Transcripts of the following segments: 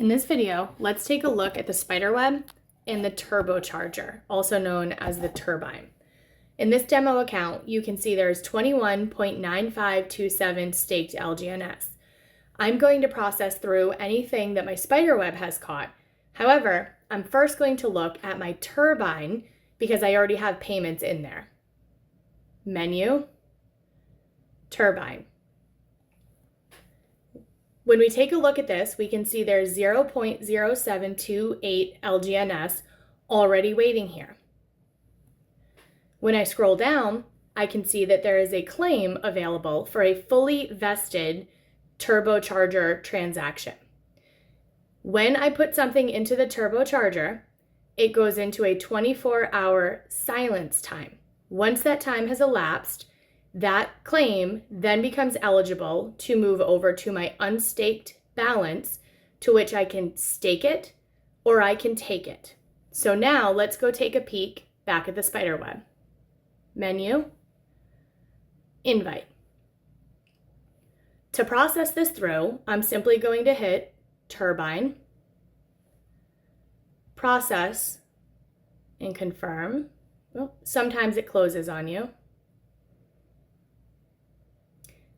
In this video, let's take a look at the spiderweb and the turbocharger, also known as the turbine. In this demo account, you can see there's 21.9527 staked LGNS. I'm going to process through anything that my spiderweb has caught. However, I'm first going to look at my turbine because I already have payments in there. Menu, turbine. When we take a look at this, we can see there's 0.0728 LGNS already waiting here. When I scroll down, I can see that there is a claim available for a fully vested turbocharger transaction. When I put something into the turbocharger, it goes into a 24-hour silence time. Once that time has elapsed, that claim then becomes eligible to move over to my unstaked balance, to which I can stake it or I can take it. So now let's go take a peek back at the spiderweb. Menu, invite. To process this through, I'm simply going to hit turbine, process, and confirm. Well, sometimes it closes on you.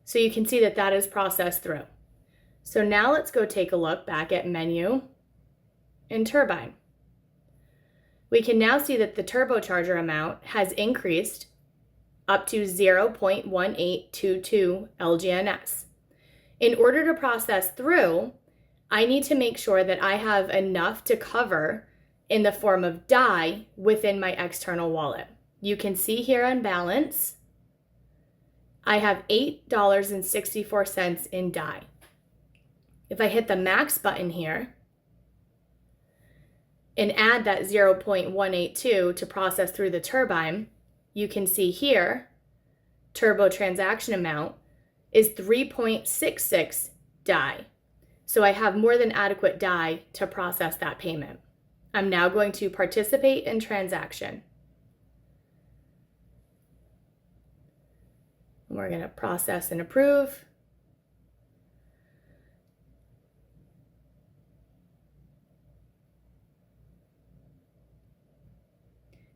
So you can see that that is processed through. So now let's go take a look back at menu and turbine. We can now see that the turbocharger amount has increased up to 0.1822 LGNS. In order to process through, I need to make sure that I have enough to cover in the form of DAI within my external wallet. You can see here on balance, I have $8.64 in DAI. If I hit the max button here and add that 0.182 to process through the turbine, you can see here, turbo transaction amount is 3.66 DAI. So I have more than adequate DAI to process that payment. I'm now going to participate in transaction. We're going to process and approve.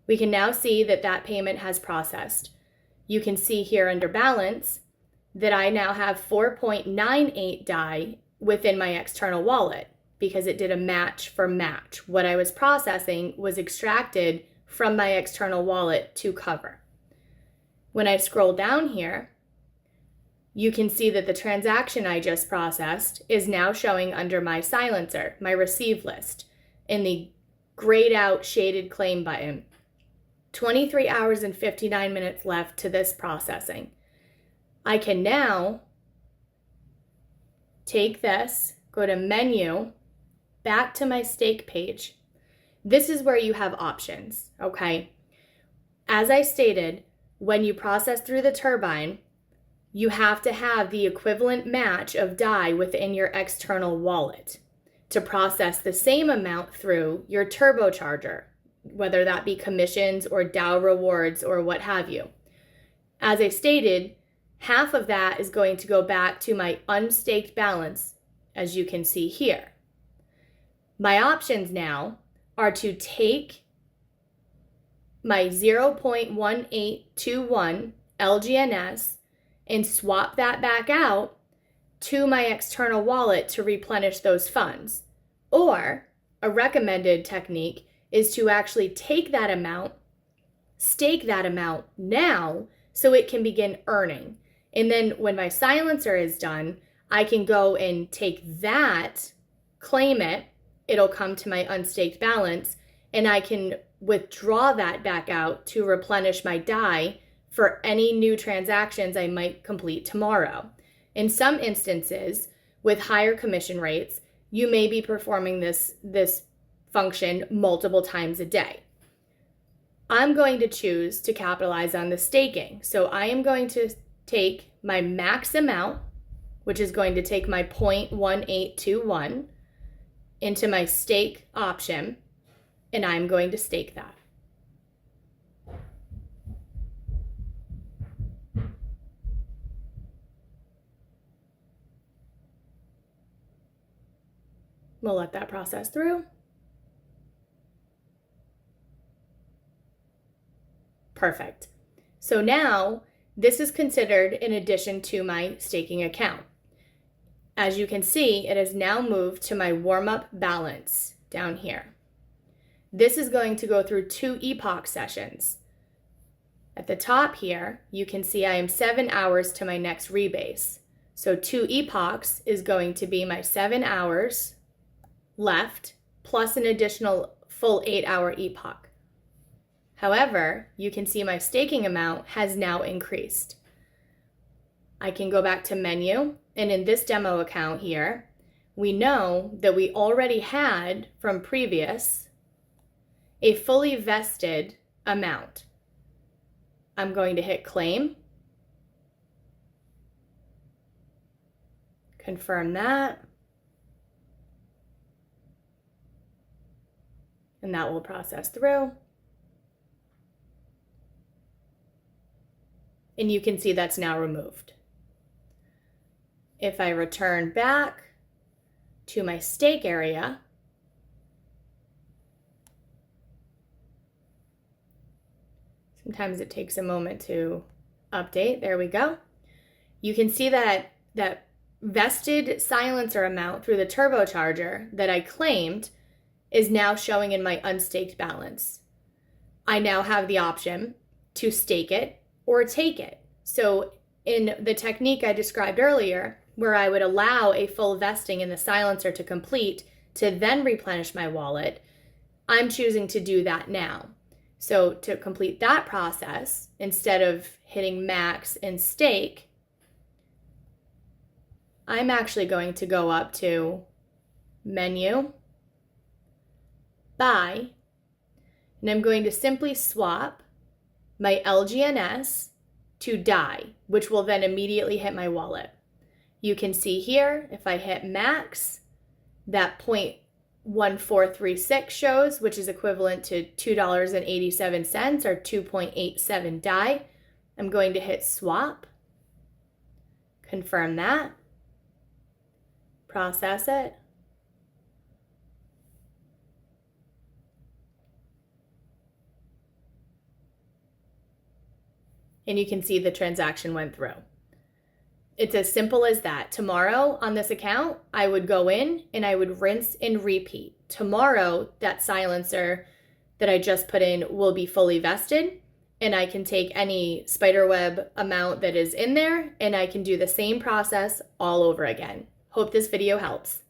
We can now see that that payment has processed. You can see here under balance that I now have 4.98 DAI within my external wallet because it did a match for match. What I was processing was extracted from my external wallet to cover. When I scroll down here, you can see that the transaction I just processed is now showing under my silencer, my receive list, in the grayed out shaded claim button. 23 hours and 59 minutes left to this processing. I can now take this, go to menu, back to my stake page. This is where you have options, okay? As I stated, when you process through the turbine, you have to have the equivalent match of DAI within your external wallet to process the same amount through your turbocharger, whether that be commissions or DAO rewards or what have you. As I stated, half of that is going to go back to my unstaked balance, as you can see here. My options now are to take my 0.1821 LGNS and swap that back out to my external wallet to replenish those funds. Or a recommended technique is to actually take that amount, stake that amount now so it can begin earning. And then when my silencer is done, I can go and take that, claim it, it'll come to my unstaked balance, and I can withdraw that back out to replenish my DAI for any new transactions I might complete tomorrow. In some instances, with higher commission rates, you may be performing this function multiple times a day. I'm going to choose to capitalize on the staking. So I am going to take my max amount, which is going to take my 0.1821 into my stake option, and I'm going to stake that. We'll let that process through. Perfect. So now this is considered in addition to my staking account. As you can see, it has now moved to my warm-up balance down here. This is going to go through 2 epoch sessions. At the top here, you can see I am 7 hours to my next rebase. So 2 epochs is going to be my 7 hours left plus an additional full 8-hour epoch. However, you can see my staking amount has now increased. I can go back to menu, and in this demo account here, we know that we already had from previous a fully vested amount. I'm going to hit claim, confirm that, and that will process through. And you can see that's now removed. If I return back to my stake area, sometimes it takes a moment to update. There we go. You can see that vested silencer amount through the turbocharger that I claimed is now showing in my unstaked balance. I now have the option to stake it or take it. So in the technique I described earlier, where I would allow a full vesting in the silencer to complete to then replenish my wallet, I'm choosing to do that now. So to complete that process, instead of hitting max and stake, I'm actually going to go up to menu, buy, and I'm going to simply swap my LGNS to DAI, which will then immediately hit my wallet. You can see here, if I hit max, that 0.1436 shows, which is equivalent to $2.87 or 2.87 DAI. I'm going to hit swap, confirm that, process it, and you can see the transaction went through. It's as simple as that. Tomorrow on this account, I would go in and I would rinse and repeat. Tomorrow, that silencer that I just put in will be fully vested, and I can take any spiderweb amount that is in there and I can do the same process all over again. Hope this video helps.